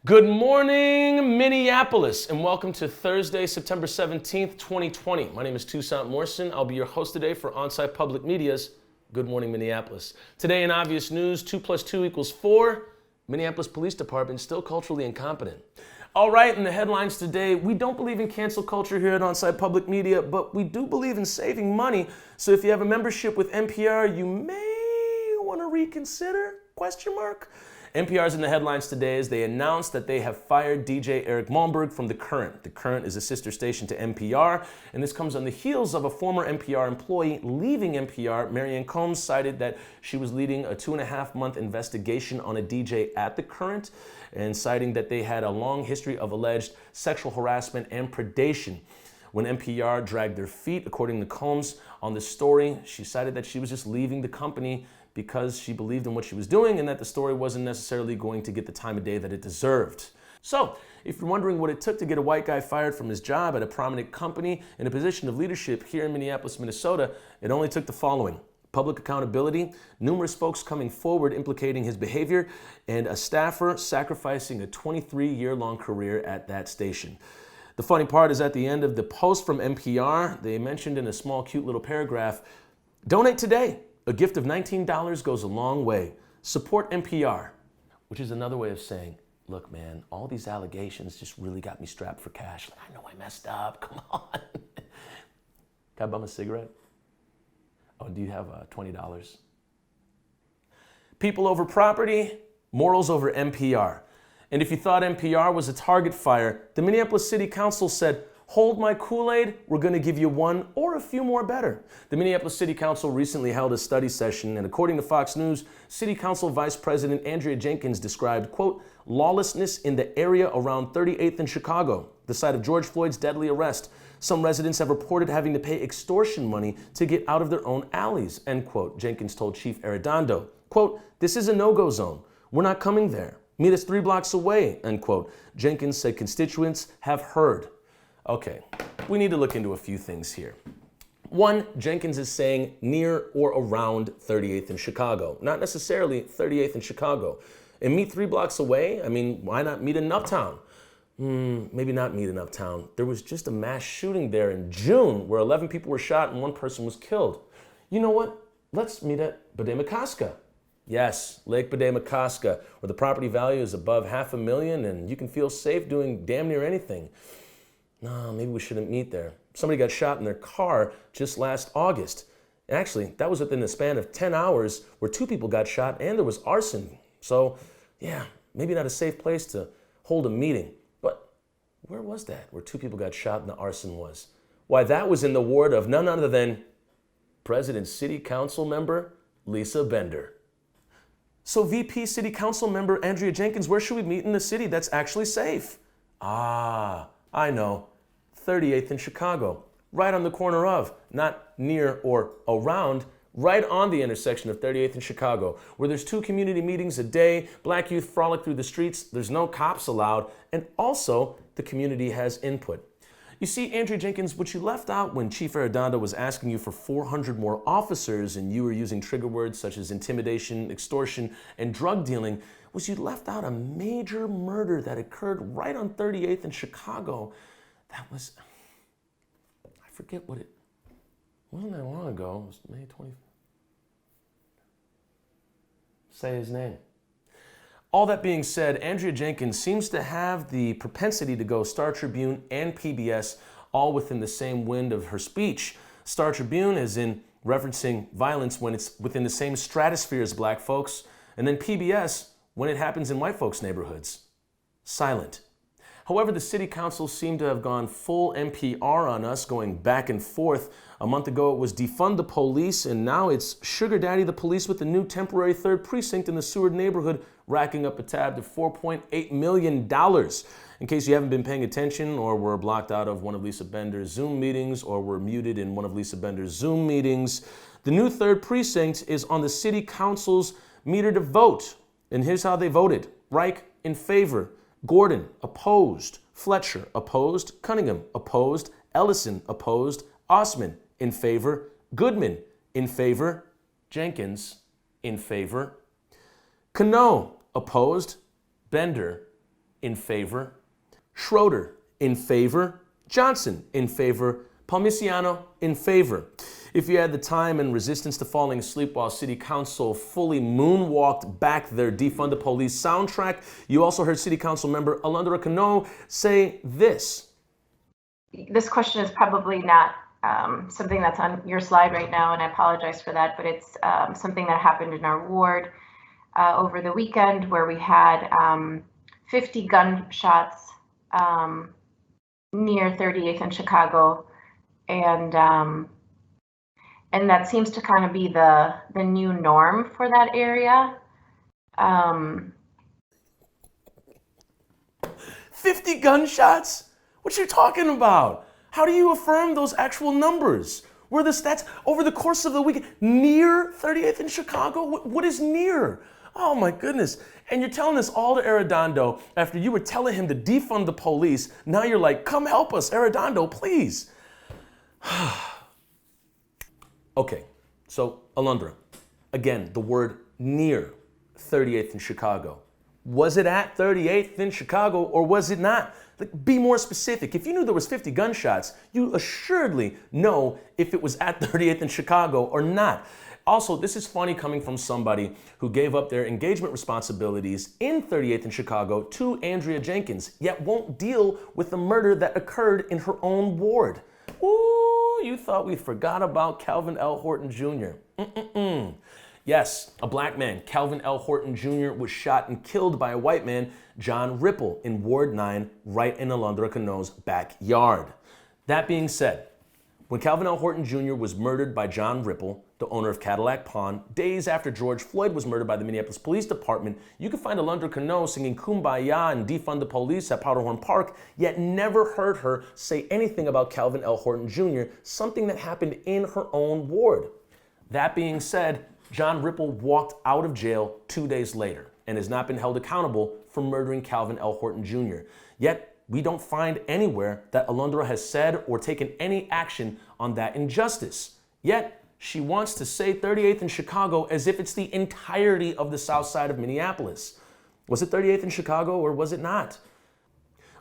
Good morning, Minneapolis, and welcome to Thursday, September 17th, 2020. My name is Toussaint Morrison. I'll be your host today for Onsite Public Media's Good Morning Minneapolis. Today in obvious news, 2 + 2 = 4. Minneapolis Police Department still culturally incompetent. All right, in the headlines today, we don't believe in cancel culture here at Onsite Public Media, but we do believe in saving money. So if you have a membership with NPR, you may want to reconsider, ? NPR's in the headlines today as they announced that they have fired DJ Eric Malmberg from The Current. The Current is a sister station to NPR, and this comes on the heels of a former NPR employee leaving NPR. Marianne Combs cited that she was leading a 2.5-month investigation on a DJ at The Current, and citing that they had a long history of alleged sexual harassment and predation. When NPR dragged their feet, according to Combs, on the story, she cited that she was just leaving the company because she believed in what she was doing and that the story wasn't necessarily going to get the time of day that it deserved. So, if you're wondering what it took to get a white guy fired from his job at a prominent company in a position of leadership here in Minneapolis, Minnesota, it only took the following: public accountability, numerous folks coming forward implicating his behavior, and a staffer sacrificing a 23-year-long career at that station. The funny part is at the end of the post from NPR, they mentioned in a small, cute little paragraph, "Donate today. A gift of $19 goes a long way. Support NPR," which is another way of saying, look, man, all these allegations just really got me strapped for cash. Like, I know I messed up. Come on. Can I bum a cigarette? Oh, do you have $20? People over property, morals over NPR. And if you thought NPR was a target fire, the Minneapolis City Council said, "Hold my Kool-Aid, we're going to give you one or a few more better." The Minneapolis City Council recently held a study session, and according to Fox News, City Council Vice President Andrea Jenkins described, quote, "lawlessness in the area around 38th and Chicago, the site of George Floyd's deadly arrest. Some residents have reported having to pay extortion money to get out of their own alleys," end quote. Jenkins told Chief Arredondo, quote, "This is a no-go zone. We're not coming there. Meet us 3 blocks away," end quote. Jenkins said constituents have heard. Okay, we need to look into a few things here. One, Jenkins is saying near or around 38th and Chicago, not necessarily 38th and Chicago. And meet 3 blocks away? I mean, why not meet in Uptown? Maybe not meet in Uptown. There was just a mass shooting there in June where 11 people were shot and 1 person was killed. You know what? Let's meet at Bedemakaska. Yes, Lake Bedemakaska, where the property value is above $500,000 and you can feel safe doing damn near anything. No, maybe we shouldn't meet there. Somebody got shot in their car just last August. Actually, that was within the span of 10 hours where 2 people got shot and there was arson. So, yeah, maybe not a safe place to hold a meeting. But where was that, where 2 people got shot and the arson was? Why, that was in the ward of none other than President City Council member Lisa Bender. So VP City Council member Andrea Jenkins, where should we meet in the city that's actually safe? I know, 38th in Chicago, right on the corner of, not near or around, right on the intersection of 38th and Chicago, where there's 2 community meetings a day, black youth frolic through the streets, there's no cops allowed, and also the community has input. You see, Andrea Jenkins, what you left out when Chief Arredondo was asking you for 400 more officers and you were using trigger words such as intimidation, extortion, and drug dealing, was you left out a major murder that occurred right on 38th in Chicago. That was, I forget what it, wasn't that long ago. It was May 20th. Say his name. All that being said, Andrea Jenkins seems to have the propensity to go Star Tribune and PBS all within the same wind of her speech. Star Tribune is in referencing violence when it's within the same stratosphere as black folks, and then PBS when it happens in white folks' neighborhoods. Silent. However, the city council seemed to have gone full NPR on us, going back and forth. A month ago it was defund the police, and now it's sugar daddy the police with the new temporary 3rd precinct in the Seward neighborhood, racking up a tab to $4.8 million. In case you haven't been paying attention or were blocked out of one of Lisa Bender's Zoom meetings or were muted in one of Lisa Bender's Zoom meetings, the new 3rd precinct is on the city council's meter to vote. And here's how they voted. Reich in favor. Gordon, opposed. Fletcher, opposed. Cunningham, opposed. Ellison, opposed. Osman, in favor. Goodman, in favor. Jenkins, in favor. Cano, opposed. Bender, in favor. Schroeder, in favor. Johnson, in favor. Palmiciano, in favor. If you had the time and resistance to falling asleep while City Council fully moonwalked back their Defund the Police soundtrack, you also heard City Council member Alondra Cano say this. This question is probably not something that's on your slide right now, and I apologize for that, but it's something that happened in our ward over the weekend where we had 50 gunshots near 38th and Chicago, and that seems to kind of be the new norm for that area. 50 gunshots? What you talking about? How do you affirm those actual numbers? Were the stats over the course of the week near 38th in Chicago? What is near? Oh my goodness. And you're telling this all to Arredondo after you were telling him to defund the police. Now you're like, come help us, Arredondo, please. Okay, so Alondra, again, the word near 38th in Chicago. Was it at 38th in Chicago or was it not? Like, be more specific. If you knew there was 50 gunshots, you assuredly know if it was at 38th in Chicago or not. Also, this is funny coming from somebody who gave up their engagement responsibilities in 38th in Chicago to Andrea Jenkins, yet won't deal with the murder that occurred in her own ward. Ooh, you thought we forgot about Calvin L. Horton Jr. Yes, a black man, Calvin L. Horton Jr., was shot and killed by a white man, John Ripple, in Ward 9, right in Alondra Cano's backyard. That being said, when Calvin L. Horton Jr. was murdered by John Ripple, the owner of Cadillac Pawn, days after George Floyd was murdered by the Minneapolis Police Department, you can find Alondra Cano singing Kumbaya and Defund the Police at Powderhorn Park, yet never heard her say anything about Calvin L. Horton Jr., something that happened in her own ward. That being said, John Ripple walked out of jail 2 days later and has not been held accountable for murdering Calvin L. Horton Jr. Yet, we don't find anywhere that Alondra has said or taken any action on that injustice. Yet, she wants to say 38th in Chicago as if it's the entirety of the south side of Minneapolis. Was it 38th in Chicago or was it not?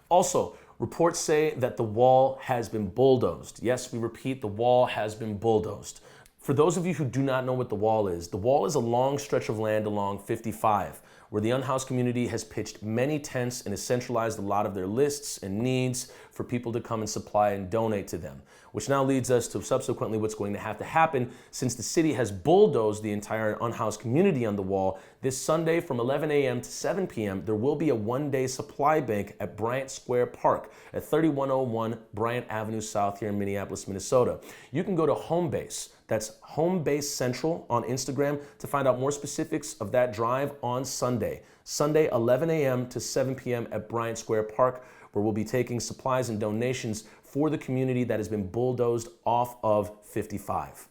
Also, reports say that the wall has been bulldozed. Yes, we repeat, the wall has been bulldozed. For those of you who do not know what the wall is a long stretch of land along 55, where the unhoused community has pitched many tents and has centralized a lot of their lists and needs for people to come and supply and donate to them, which now leads us to subsequently what's going to have to happen since the city has bulldozed the entire unhoused community on the wall. This Sunday from 11 a.m. to 7 p.m., there will be a one-day supply bank at Bryant Square Park at 3101 Bryant Avenue South here in Minneapolis, Minnesota. You can go to Homebase. That's Homebase Central on Instagram to find out more specifics of that drive on Sunday. Sunday, 11 a.m. to 7 p.m. at Bryant Square Park, where we'll be taking supplies and donations for the community that has been bulldozed off of 55.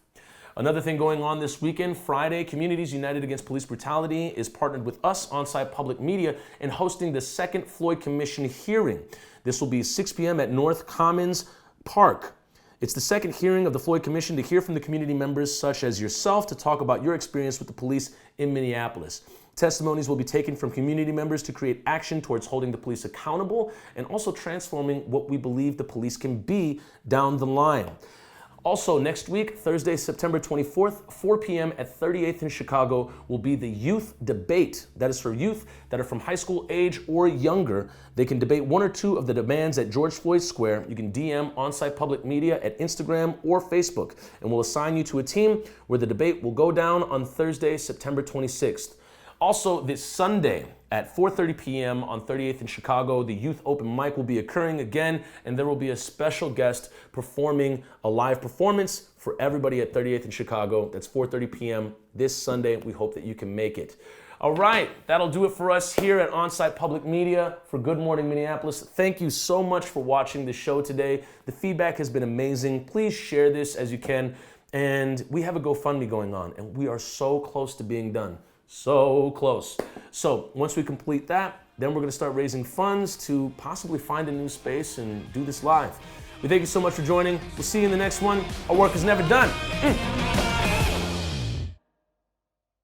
Another thing going on this weekend, Friday, Communities United Against Police Brutality is partnered with us, Onsite Public Media, in hosting the second Floyd Commission hearing. This will be 6 p.m. at North Commons Park. It's the second hearing of the Floyd Commission to hear from the community members such as yourself to talk about your experience with the police in Minneapolis. Testimonies will be taken from community members to create action towards holding the police accountable and also transforming what we believe the police can be down the line. Also, next week, Thursday, September 24th, 4 p.m. at 38th in Chicago will be the youth debate. That is for youth that are from high school age or younger. They can debate one or two of the demands at George Floyd Square. You can DM Onsite Public Media at Instagram or Facebook, and we'll assign you to a team where the debate will go down on Thursday, September 26th. Also, this Sunday at 4:30 p.m. on 38th in Chicago, the Youth Open Mic will be occurring again, and there will be a special guest performing a live performance for everybody at 38th in Chicago. That's 4:30 p.m. this Sunday. We hope that you can make it. All right, that'll do it for us here at Onsite Public Media for Good Morning Minneapolis. Thank you so much for watching the show today. The feedback has been amazing. Please share this as you can. And we have a GoFundMe going on, and we are so close to being done. So close. So once we complete that, then we're going to start raising funds to possibly find a new space and do this live. We thank you so much for joining. We'll see you in the next one. Our work is never done.